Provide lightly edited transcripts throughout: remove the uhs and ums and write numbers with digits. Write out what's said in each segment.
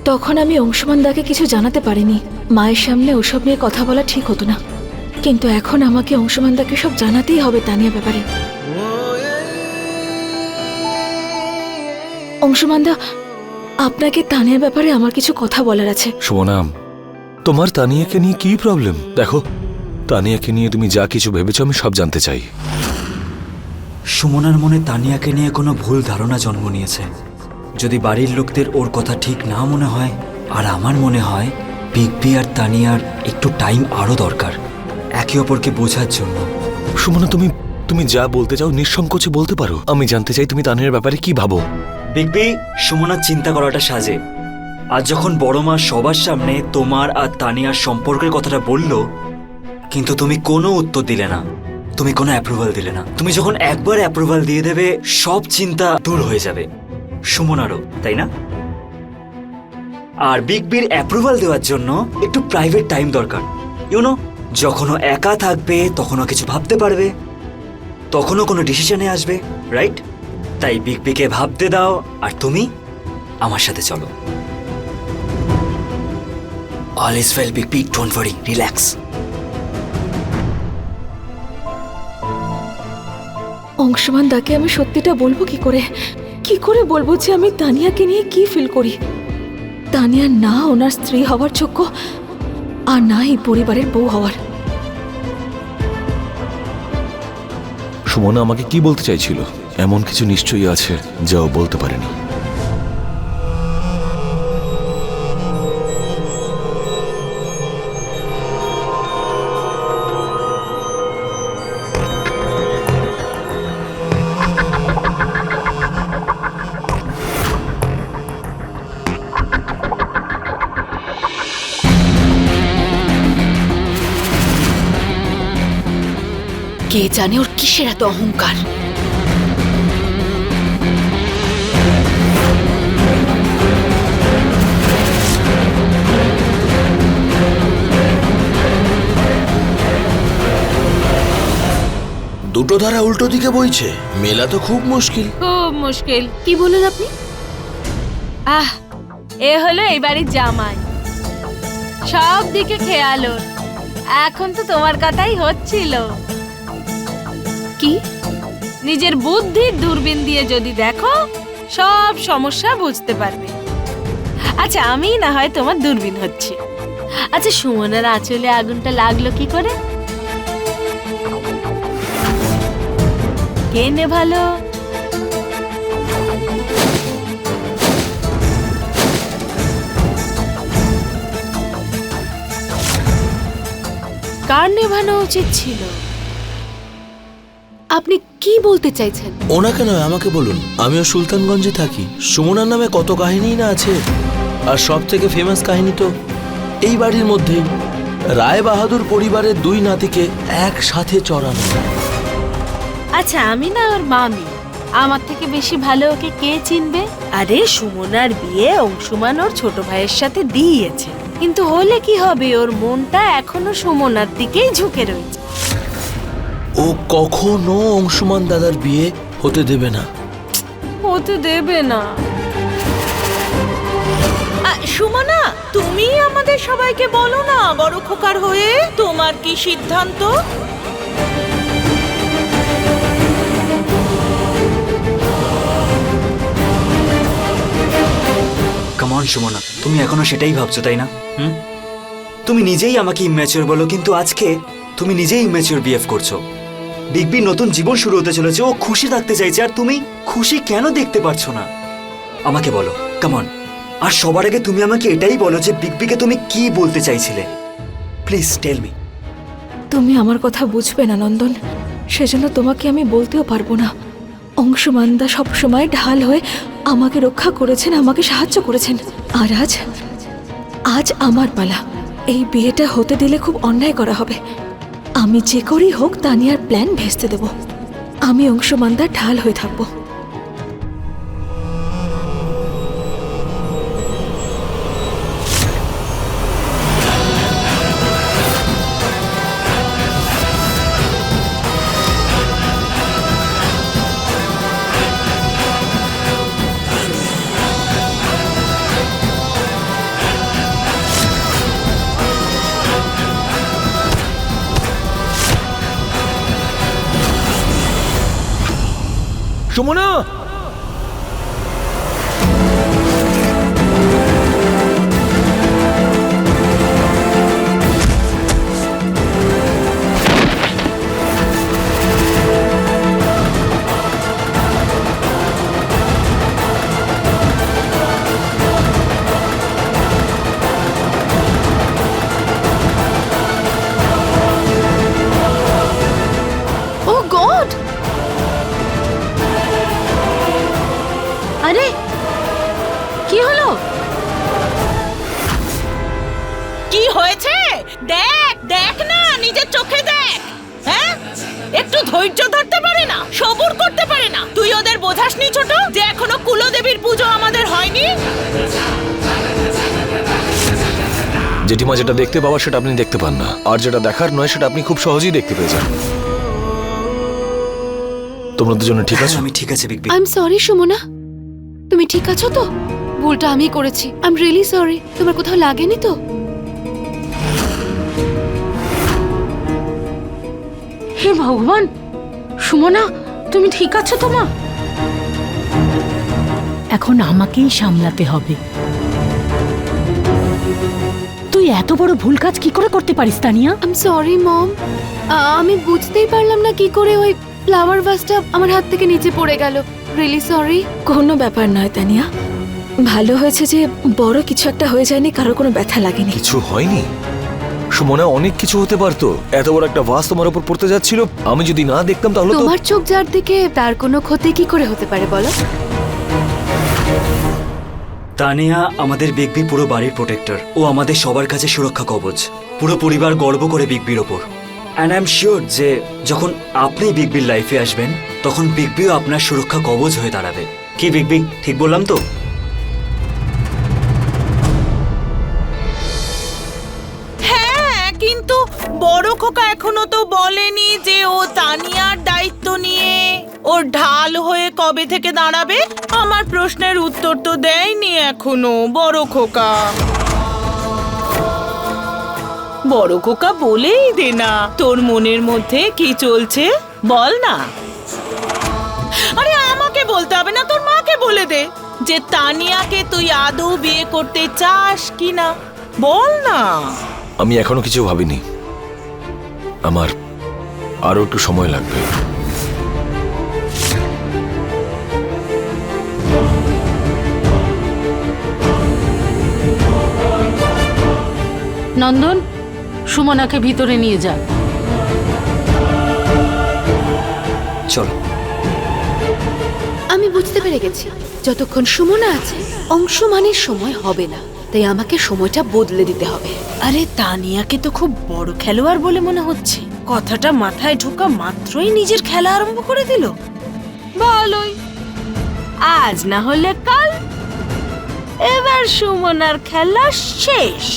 তখন আমি অংশুমানদাকে কিছু জানাতে পারিনি। মায়ের সামনে ওসব নিয়ে কথা বলা ঠিক হতো না, কিন্তু এখন আমাকে অংশুমানদাকে সব জানাতেই হবে তানিয়ার ব্যাপারে। অংশুমানদা, আপনাকে তানিয়ার ব্যাপারে আমার কিছু কথা বলার আছে। সোনাম, তোমার তানিয়াকে নিয়ে কি প্রবলেম? দেখো, তানিয়াকে নিয়ে তুমি যা কিছু ভেবেছো আমি সব জানতে চাই। সুমনার মনে তানিয়াকে নিয়ে কোনো ভুল ধারণা জন্ম নিয়েছে। যদি বাড়ির লোকদের ওর কথা ঠিক না মনে হয়, আর আমার মনে হয় বিগ বি আর তানিয়ার একটু টাইম আরও দরকার একে অপরকে বোঝার জন্য। সুমনা, তুমি যা বলতে চাও নিঃসংকোচে বলতে পারো। আমি জানতে চাই তুমি তানিয়ার ব্যাপারে কি ভাবো। বিগ বি, সুমনার চিন্তা করাটা সাজে। আজ যখন বড় মা সবার সামনে তোমার আর তানিয়ার সম্পর্কের কথাটা বলল, কিন্তু তুমি কোনো উত্তর দিলে না, তুমি কোনো অ্যাপ্রুভাল দিলে না। তুমি যখন একবার অ্যাপ্রুভাল দিয়ে দেবে, সব চিন্তা দূর হয়ে যাবে সুমনারও, তাই না? আর বিগ বির অ্যাপ্রুভাল দেওয়ার জন্য একটু প্রাইভেট টাইম দরকার। ইউনো, যখনও একা থাকবে তখনও কিছু ভাবতে পারবে, তখনও কোনো ডিসিশনে আসবে, রাইট? তাই বিগ বিকে ভাবতে দাও, আর তুমি আমার সাথে চলো। All is well big B, don't worry, relax. অংশুমানদাকে আমি সত্যিটা বলবো কি করে বলবো যে আমি তানিয়াকে নিয়ে কি ফিল করি? তানিয়া না ওনার স্ত্রী হওয়ার যোগ্য, আর না এই পরিবারের বউ হওয়ার। সুমনা আমাকে কি বলতে চাইছিল? এমন কিছু নিশ্চয়ই আছে যা ও বলতে পারেনি। কে জানে ওর কিসের এত অহংকার। দুটো ধারা উল্টো দিকে বইছে, মেলা তো খুব মুশকিল। খুব মুশকিল। কি বললেন আপনি? এ হলো এই বাড়ির জামাই, সব দিকে খেয়াল ওর। এখন তো তোমার কথাই হচ্ছিল। কি? নিজের বুদ্ধির দূরবীন দিয়ে যদি দেখো, সব সমস্যা বুঝতে পারবে। আচ্ছা, আমি না হয় তোমার দূরবীন হচ্ছি। আচ্ছা, সুমনার আঁচলে আগুনটা লাগলো কি করে? কে নেভালো? কার নেভানো উচিত ছিল? আপনি কি বলতে চাইছেন? ওনাকে নয়, আমাকে বলুন। আমিও সুলতানগঞ্জে থাকি। সুমনার নামে কত কাহিনী না আছে, আর সব থেকে ফেমাস কাহিনী তো এই বাড়ির মধ্যেই রায় বাহাদুর পরিবারের দুই নাতিকে একসাথে চড়ানো। আচ্ছা, আমি না ওর মামি, আমার থেকে বেশি ভালো ওকে কে চিনবে? আরে, সুমনার বিয়ে অংশুমান ওর ছোট ভাইয়ের সাথে দিয়েছে, কিন্তু হলে কি হবে, ওর মনটা এখনো সুমনার দিকেই ঝুঁকে রয়েছে। ও কখনো অংশুমান দাদার বিয়ে হতে দেবে না। হতে দেবে না? সুমনা, তুমি আমাদের সবাইকে বলো না বড় খোকার হয়ে তোমার কি সিদ্ধান্ত? কাম অন সুমনা, তুমি এখনো সেটাই ভাবছো, তাই না? তুমি নিজেই আমাকে ইম্যাচিওর বলো, কিন্তু আজকে তুমি নিজেই ইম্যাচিওর বিহেভ করছো। বিগ বি নতুন জীবন শুরু হতে চলেছে, ও খুশি থাকতে চাইছে, আর তুমি খুশি কেন দেখতে পারছো না? আমাকে বলো, কাম অন। আর সবার আগে তুমি আমাকে এটাই বলো যে বিগ বিকে তুমি কি বলতে চাইছিলে। Please tell me. তুমি আমার কথা বুঝবে না নন্দন, সেজন্য তোমাকে আমি বলতেও পারবো না। অংশুমানদা সবসময় ঢাল হয়ে আমাকে রক্ষা করেছেন, আমাকে সাহায্য করেছেন। আর আজ আমার পালা। এই বিয়েটা হতে দিলে খুব অন্যায় করা হবে। আমি যে করেই হোক তানিয়ার প্ল্যান ভেস্তে দেব। আমি অংশুমানদার ঢাল হয়ে থাকবো। সুমনা! ও গড! আরে কি হলো? কি হয়েছে? দেখ দেখ না, নিজের চোখে দেখ। হ্যাঁ, একটু ধৈর্য ধরতে পারে না, সবুর করতে পারে না। তুই ওদের বোঝাসনি ছোট, যে এখনো কুলদেবীর পুজো আমাদের হয়নি। জেঠিমা, যেটা দেখতে পাওয়া সেটা আপনি দেখতে পান না, আর যেটা দেখার নয় সেটা আপনি খুব সহজেই দেখতে পেয়ে যান। তোমরা দুজনে ঠিক হ্যাঁ, আছো? আমি ঠিক আছে big B. I am sorry Sumana, তুমি ঠিক আছো তো? ভুলটা আমি করেছি, আই এম রিয়েলি সরি। তোমার কোথাও লাগেনি তো? হে ভগবান, সুমনা তুমি ঠিক আছো তো মা? এখন আমাকেই সামলাতে হবে। তুই এত বড় ভুল কাজ কি করে করতে পারিস Tania? I am sorry mom, আমি বুঝতেই পারলাম না কি করে ওই ফ্লাওয়ার ভাসটা আমার হাত থেকে নিচে পড়ে গেল। Really sorry. কোনো ব্যাপার নয় তানিয়া, ভালো হয়েছে যে বড় কিছু একটা হয়ে যায়নি, কারোর কোনো ব্যথা লাগেনি। কিছু হয়নি? সুমনা, অনেক কিছু হতে পারতো। এত বড় একটা ভাস তোমার উপর পড়তে যাচ্ছিল, আমি যদি না দেখতাম তাহলে তো। তোমার চোখ যার দিকে, তার কোনো ক্ষতি কি করে হতে পারে বলো? তানিয়া আমাদের বিগ বি পুরো বাড়ির প্রোটেক্টর। ও আমাদের সবার কাছে সুরক্ষা কবচ। পুরো পরিবার গর্ব করে বিগ বির ওপর। অ্যান্ড আই এম শিওর যে যখন আপনি বিগ বির লাইফে আসবেন তখন বিগ বিও আপনার সুরক্ষা কবচ হয়ে দাঁড়াবে। কি বিগ বি, ঠিক বললাম তো? হ্যাঁ, কিন্তু বড় খোকা এখনো তো বলেনি যে ও তানিয়ার দায়িত্ব নিয়ে ওর ঢাল হয়ে কবে থেকে দাঁড়াবে। আমার প্রশ্নের উত্তর তো দেয়নি এখনো বড় খোকা। বড় খোকা, বলেই দে না তোর মনের মধ্যে কি চলছে, বল না। আরে আমাকে বলতে হবে না, তোর মাকে বলে দে যে তানিয়াকে তুই আদৌ বিয়ে করতে চাস কিনা, বল না। আমি এখনো কিছু ভাবিনি, আমার আরো একটু সময় লাগবে। নন্দন, সুমনাকে ভিতরে নিয়ে যা। চলো। আমি বুঝতে পেরে গেছি, যতক্ষণ সুমনা আছে অংশমানের সময় হবে না, তাই আমাকে সময়টা বদলে দিতে হবে। আরে তানিয়াকে তো খুব বড় খেলোয়াড় বলে মনে হচ্ছে, কথাটা মাথায় ঢোকা মাত্রই নিজের খেলা আরম্ভ করে দিল। ভালোই, আজ না হলে কাল এবার সুমনার খেলা শেষ।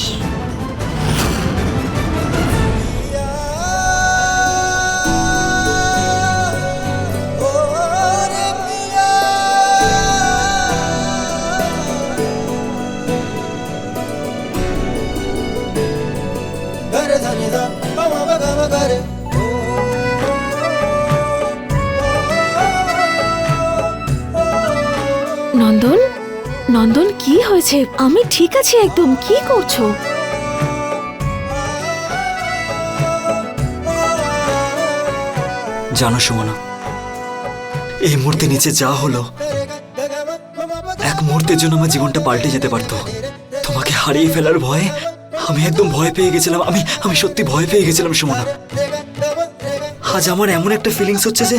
নন্দন, নন্দন কি হয়েছে? আমি ঠিক আছি একদম। কি করছো? জানো সুমনা, এই মুহূর্তে নিচে যা হলো, এক মুহূর্তের জন্য আমার জীবনটা পাল্টে যেতে পারতো। তোমাকে হারিয়ে ফেলার ভয়ে আমি একদম ভয় পেয়ে গেছিলাম। আমি সত্যি ভয় পেয়ে গেছিলাম সুমনা। আজ আমার এমন একটা ফিলিংস হচ্ছে যে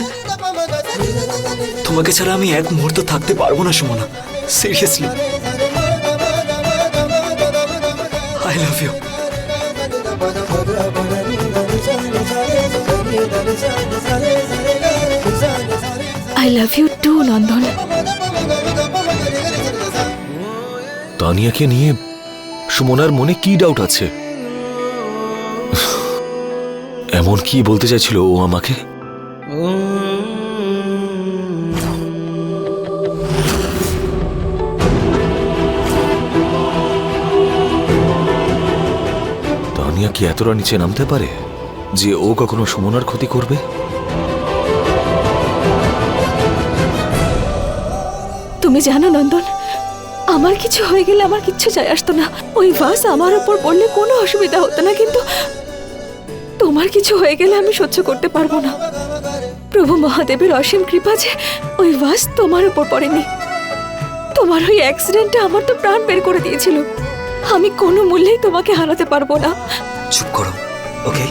তোমাকে ছাড়া আমি এক মুহূর্ত থাকতে পারবো না Sumana. Seriously, I love you. I love you too Nandan. তানিয়াকে নিয়ে সুমনার মনে কি ডাউট আছে? এমন কি বলতে চাইছিল ও আমাকে? তানিয়া কি এতটা নিচে নামতে পারে যে ও কখনো সুমনার ক্ষতি করবে? তুমি জানো নন্দন, আমার কিছু হয়ে গেলে আমার কিচ্ছু যায় আসতো না। ওই ভাস আমার উপর পড়লে কোনো অসুবিধা হতো না, কিন্তু তোমার কিছু হয়ে গেলে আমি সহ্য করতে পারবো না। প্রভু মহাদেবের অসীম কৃপা যে ওই ভাস তোমার উপর পড়েনি। তোমার ওই অ্যাক্সিডেন্টটা আমার তো প্রাণ বের করে দিয়েছিল। আমি কোনো মূল্যেই তোমাকে হারাতে পারবো না। চুপ করো, ওকে?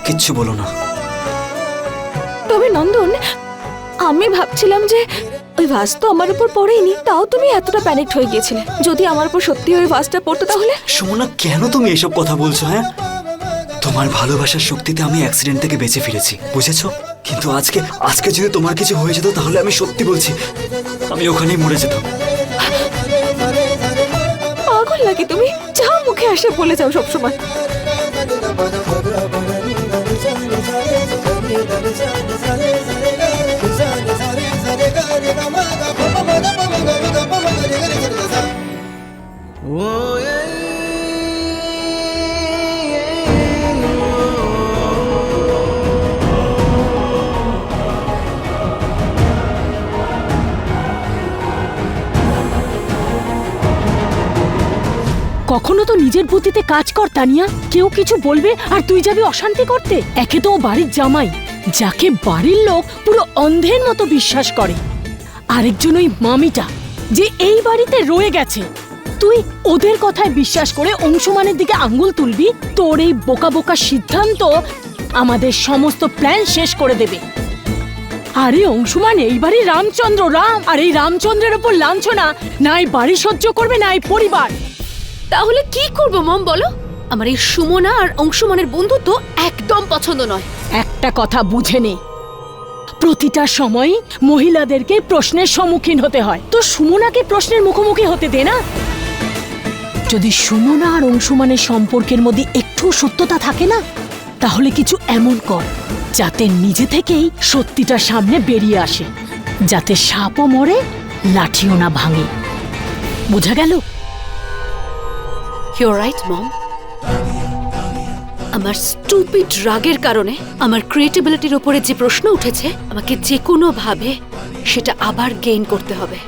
কিচ্ছু বলো না। তবে নন্দন, আমি ভাবছিলাম যে ওই ভাস তো আমার উপর পড়েনি, তাও তুমি এতটা প্যানিক হয়ে গিয়েছিলে। যদি আমার উপর সত্যি ওই ভাসটা পড়তো তাহলে? সুমনা, কেন তুমি এসব কথা বলছো? হ্যাঁ, তোমার ভালোবাসার শক্তিতে আমি অ্যাক্সিডেন্ট থেকে বেঁচে ফিরেছি, বুঝেছো? কিন্তু আজকে যদি তোমার কিছু হয়ে যেত তাহলে আমি সত্যি বলছি আমি ওখানেই মরে যেতাম। পাগল নাকি তুমি? যা মুখে আসে বলে যাও সবসময়। কখনো তো নিজের বুদ্ধিতে কাজ কর তানিয়া। কেউ কিছু বলবে আর তুই যাবি অশান্তি করতে। একে তো ও বাড়ির জামাই, যাকে বাড়ির লোক পুরো অন্ধের মতো বিশ্বাস করে। আরেকজন ওই মামিটা, যে এই বাড়িতে রয়ে গেছে। তুই ওদের কথায় বিশ্বাস করে অংশমানের দিকে আঙ্গুল তুলবি? তোর এই বোকা বোকা সিদ্ধান্ত আমাদের সমস্ত প্ল্যান শেষ করে দেবে। আরে অংশমান এই বাড়ির রামচন্দ্র, রাম, আর এই রামচন্দ্রের ওপর লাঞ্ছনা নাই বাড়ি সহ্য করবে, নাই পরিবার। তাহলে কি করব মম বলো? আমার এই সুমনা আর অংশমানের বন্ধুত্ব একদম পছন্দ নয়। একটা কথা বুঝে নে, প্রতিটা সময় মহিলাদেরকে প্রশ্নের সম্মুখীন হতে হয়। তো সুমনাকে প্রশ্নের মুখোমুখি হতে দে না। যদি সুমনা আর অংশুমানের সম্পর্কের মধ্যে একটু সত্যতা থাকে না, তাহলে কিছু এমন কর যাতে নিজে থেকেই সত্যিটা সামনে বেরিয়ে আসে, যাতে সাপও মরে লাঠিও না ভাঙে। বোঝা গেল? You're right, মম। আমার স্টুপিড রাগের কারণে আমার ক্রিয়েটিবিলিটির উপরে যে প্রশ্ন উঠেছে, আমাকে যে কোনো ভাবে সেটা আবার গেইন করতে হবে।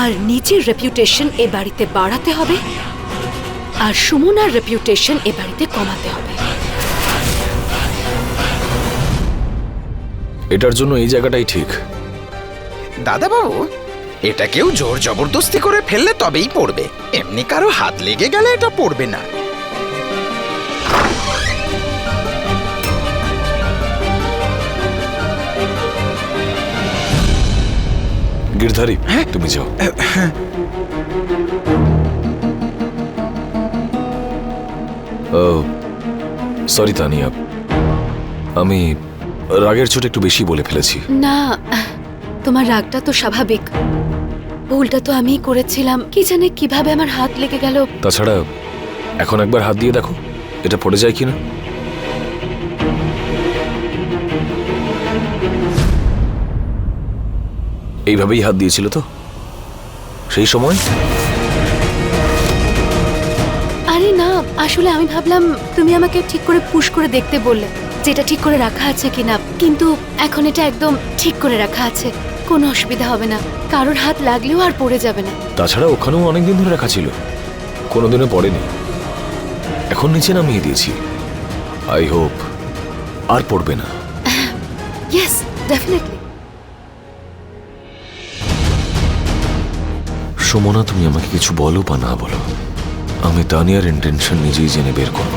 আর নিজের রেপুটেশন এ বাড়িতে বাড়াতে হবে, আর সুমনার রেপুটেশন এ বাড়িতে কমাতে হবে। এটার জন্য এই জায়গাটাই ঠিক। দাদাবাবু, এটা কেউ জোর জবরদস্তি করে ফেললে তবেই পড়বে, এমনি কারো হাত লেগে গেলে এটা পড়বে না। গিরধারী, তুমি যাও। সরি তানিয়া, আমি রাগের চোটে একটু বেশি বলে ফেলেছি। না, তোমার রাগটা তো স্বাভাবিক। ভুলটা তো আমিই করেছিলাম। কি জানে কিভাবে আমার হাত লেগে গেল। তাছাড়া এখন একবার হাত দিয়ে দেখো এটা পড়ে যায় কিনা। এইভাবেই হাত দিয়েছিল তো সেই সময়? আরে না, আসলে আমি ভাবলাম তুমি আমাকে ঠিক করে পুশ করে দেখতে বললে যেটা ঠিক করে রাখা আছে কিনা, কিন্তু এখন এটা একদম ঠিক করে রাখা আছে। কোনো অসুবিধা হবে না, কারোর হাত লাগলেও আর পড়ে যাবে না। তাছাড়া ওখানেও অনেকদিন ধরে রাখা ছিল, কোনোদিনও পড়েনি। এখন নিচে নামিয়ে দিয়েছি, আই হোপ আর পড়বে না। Yes, definitely. সুমনা, তুমি আমাকে কিছু বলো বা না বলো, আমি তানিয়ার ইন্টেনশন নিজেই জেনে বের করব।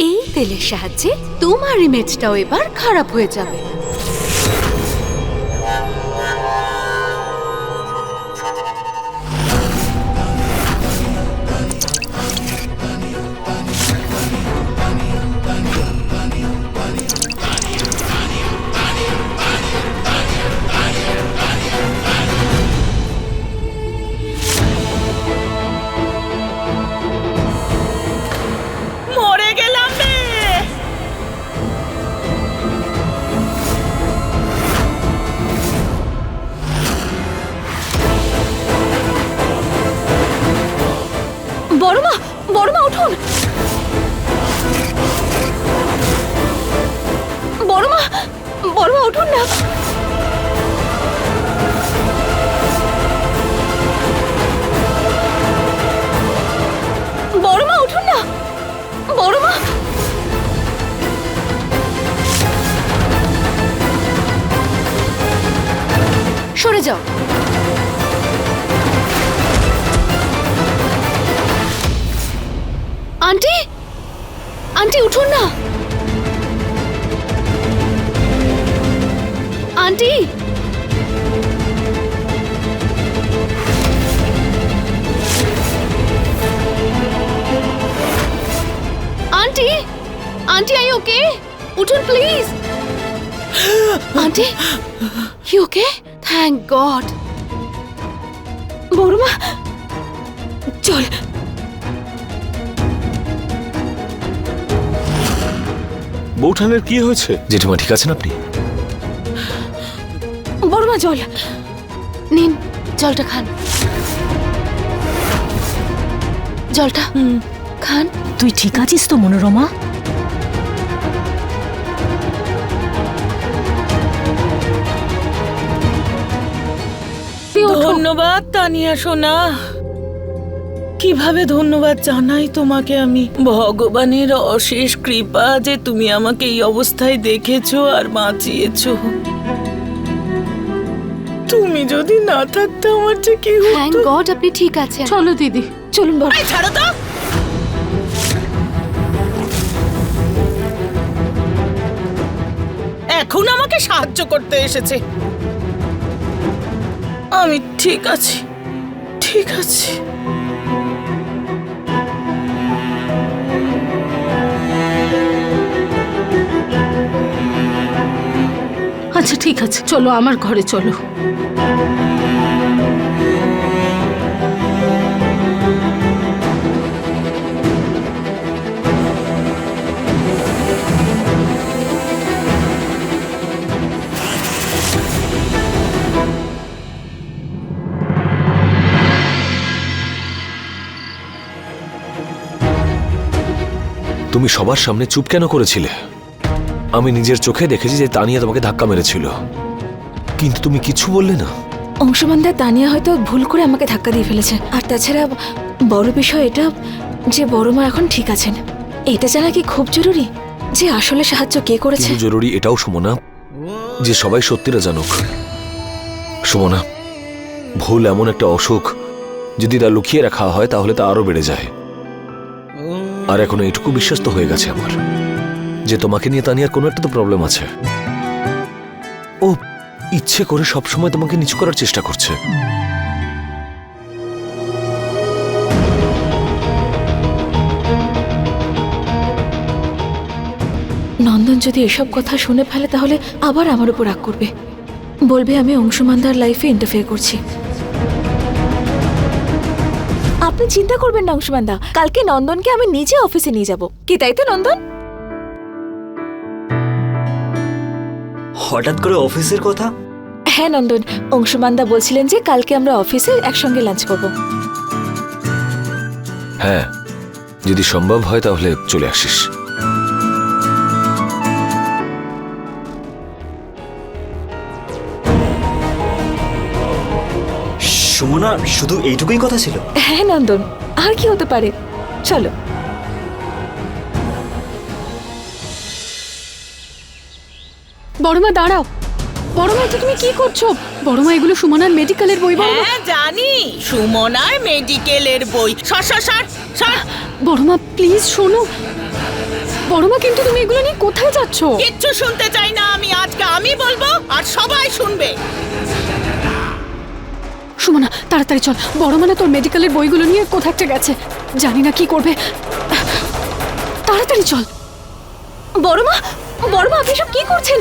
এই তেলের সাহায্যে তোমার ইমেজটাও এবার খারাপ হয়ে যাবে। সরে যাও। আন্টি, আন্টি উঠুন না। Auntie, auntie, auntie I okay? উঠুন please. Auntie, you okay? Thank God. বড়মা চল। বৌঠানের কি হয়েছে? জেঠিমা ঠিক আছেন আপনি? বড়মা জল। নিন জলটা খান। জলটা খান। তুই ঠিক আছিস তো মনোরমা? ধন্যবাদ তানিয়া সোনা। কিভাবে ধন্যবাদ জানাই তোমাকে আমি। ভগবানের অশেষ কৃপা যে তুমি আমাকে এই অবস্থায় দেখেছো আর বাঁচিয়েছো। তুমি যদি না থাকতে আমার যে কি থ্যাংক হতো। গড আপনি ঠিক আছেন। চলো দিদি, চলুন বড়। এই ছাড়ো তো। এখন আমাকে সাহায্য করতে এসেছে। আমি ঠিক আছি, ঠিক আছে। আচ্ছা ঠিক আছে, চলো আমার ঘরে চলো। তুমি সবার সামনে চুপ কেন করেছিলে? আমি নিজের চোখে দেখেছি যে তানিয়া তোমাকে ধাক্কা মেরেছিল, কিন্তু তুমি কিছু বললে না। অংশমানদা তানিয়া হয়তো ভুল করে আমাকে ধাক্কা দিয়ে ফেলেছে। আর তাছাড়া বড় বিষয় এটা যে বড়মা এখন ঠিক আছেন। এটা জানা কি খুব জরুরি যে আসলে সাহায্য কে করেছে? কিন্তু জরুরি এটাও সুমনা যে সবাই সত্যিটা জানুক। সুমনা, ভুল এমন একটা অসুখ, যদি তা লুকিয়ে রাখা হয় তাহলে তা আরো বেড়ে যায়। আর এখন এইটুকু বিশ্বাস তো হয়ে গেছে আমার যে তোমাকে নিয়ে তানিয়ার কোনো একটা তো প্রবলেম আছে। ও ইচ্ছে করে সবসময় তোমাকে নিচু করার চেষ্টা করছে। নন্দন যদি এসব কথা শুনে ফেলে তাহলে আবার আমার উপর রাগ করবে, বলবে আমি অংশুমানদার লাইফে ইন্টারফেয়ার করছি। আপনি চিন্তা করবেন না অংশুমানদা, কালকে নন্দনকে আমি নিজে অফিসে নিয়ে যাব। কি তাই তো নন্দন? হঠাৎ করে অফিসের কথা? হ্যাঁ নন্দন, অংশুমানদা বলছিলেন যে কালকে আমরা অফিসে একসঙ্গে লাঞ্চ করব। হ্যাঁ, যদি সম্ভব হয় তাহলে চলে আসিস। সুমনা, শুধু এইটুকুই কথা ছিল? হ্যাঁ নন্দন, আর কি হতে পারে? চলো। বড়মা দাঁড়াও। বড়মা এটা তুমি কি করছো? বড়মা এগুলো সুমনার মেডিকেলের বই। বড়মা, হ্যাঁ জানি, সুমনার মেডিকেলের বই। সর সর সর সর। বড়মা প্লিজ শোনো। বড়মা কিন্তু তুমি এগুলো নিয়ে কোথায় যাচ্ছ? কিচ্ছু শুনতে চাই না আমি। আজকে আমি বলবো আর সবাই শুনবে। সুমনা তাড়াতাড়ি চল। বড়মা না তোর মেডিকেলের বইগুলো নিয়ে কোথায় একটা গেছে, জানি না কি করবে। তাড়াতাড়ি চল। বড়মা, বড়মা আপনি সব কি করছেন?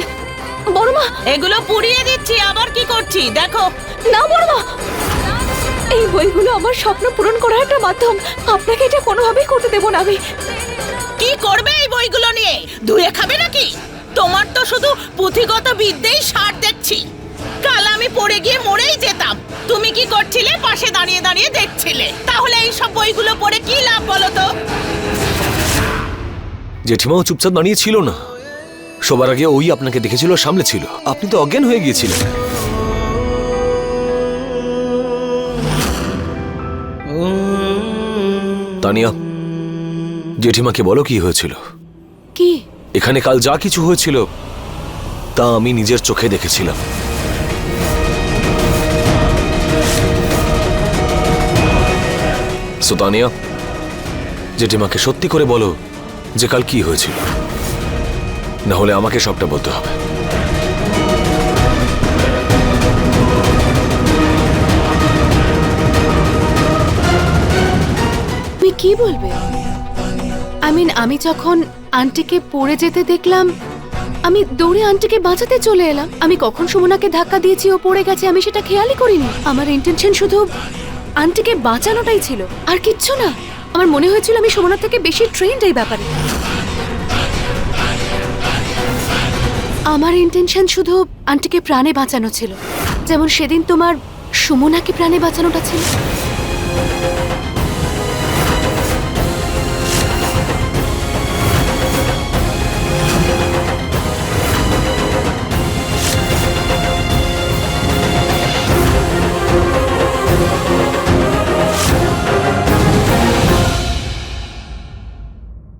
বড়মা, এগুলো পুড়িয়ে দিচ্ছি। আবার কি করছি দেখো। না বড়মা, এই বইগুলো আমার স্বপ্ন পূরণ করার একটা মাধ্যম। আপনাকে এটা কোনোভাবেই করতে দেব না আমি। কি করবে এই বইগুলো নিয়ে? ধুয়ে খাবে নাকি? তোমার তো শুধু পুঁথিগত বিদ্যেই সার দেখছি। কাল আমি পড়ে গিয়ে মরেই যেতাম, তুমি কি করছিলে? পাশে দাঁড়িয়ে দাঁড়িয়ে দেখছিলে। তাহলে এই সব বইগুলো পড়ে কি লাভ বলো তো? জেঠিমাও চুপচাপ দাঁড়িয়ে ছিল না। সবার আগে ওই আপনাকে দেখেছিল, সামনে ছিল। আপনি তো অজ্ঞান হয়ে গিয়েছিলেন। তানিয়া, জেঠিমাকে বলো কি হয়েছিল। কি? এখানে কাল যা কিছু হয়েছিল তা আমি নিজের চোখে দেখেছিলাম। সুতানিয়া, জেঠিমাকে সত্যি করে বলো যে কাল কি হয়েছিল, না হলে আমাকে সবটা বলতে হবে। তুমি কি বলবে? আমি যখন আন্টিকে পড়ে যেতে দেখলাম, আমি দৌড়ে আন্টিকে বাঁচাতে চলে এলাম। আমি কখন সুমনাকে ধাক্কা দিয়েছি, ও পড়ে গেছে, আমি সেটা খেয়ালই করিনি। আমার ইন্টেনশন শুধু আন্টিকে বাঁচানোটাই ছিল, আর কিচ্ছু না। আমার মনে হয়েছিল আমি সুমনার থেকে বেশি ট্রেন্ড এই ব্যাপারে। আমার ইন্টেনশন শুধু আন্টিকে প্রাণে বাঁচানো ছিল, যেমন সেদিন তোমার সুমনাকে প্রাণে বাঁচানোটা ছিল।